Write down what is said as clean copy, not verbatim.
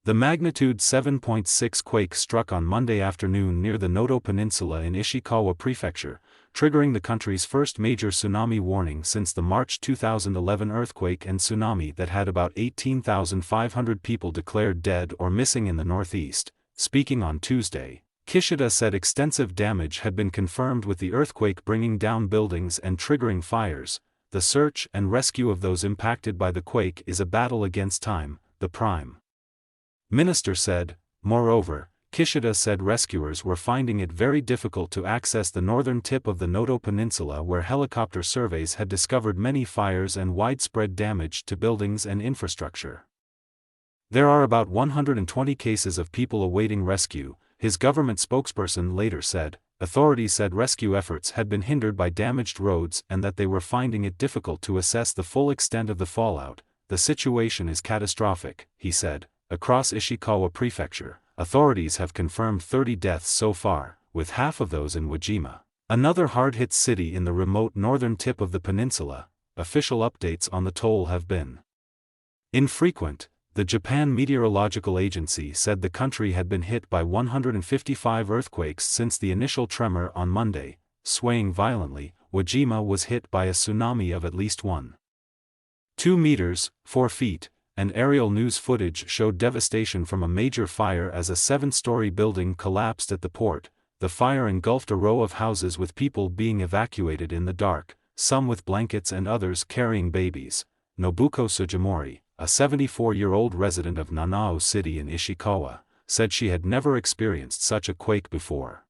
The magnitude 7.6 quake struck on Monday afternoon near the Noto Peninsula in Ishikawa Prefecture, triggering the country's first major tsunami warning since the March 2011 earthquake and tsunami that had about 18,500 people declared dead or missing in the northeast. Speaking on Tuesday, Kishida said extensive damage had been confirmed with the earthquake bringing down buildings and triggering fires. The search and rescue of those impacted by the quake is a battle against time, the Prime Minister said. Moreover, Kishida said rescuers were finding it very difficult to access the northern tip of the Noto Peninsula where helicopter surveys had discovered many fires and widespread damage to buildings and infrastructure. There are about 120 cases of people awaiting rescue, his government spokesperson later said. Authorities said rescue efforts had been hindered by damaged roads and that they were finding it difficult to assess the full extent of the fallout. The situation is catastrophic, he said. Across Ishikawa Prefecture, authorities have confirmed 30 deaths so far, with half of those in Wajima, another hard-hit city in the remote northern tip of the peninsula. Official updates on the toll have been infrequent. The Japan Meteorological Agency said the country had been hit by 155 earthquakes since the initial tremor on Monday, swaying violently. Wajima was hit by a tsunami of at least 1.2 meters, 4 feet, and aerial news footage showed devastation from a major fire as a 7-story building collapsed at the port. The fire engulfed a row of houses with people being evacuated in the dark, some with blankets and others carrying babies. Nobuko Sugimori, a 74-year-old resident of Nanao City in Ishikawa, said she had never experienced such a quake before.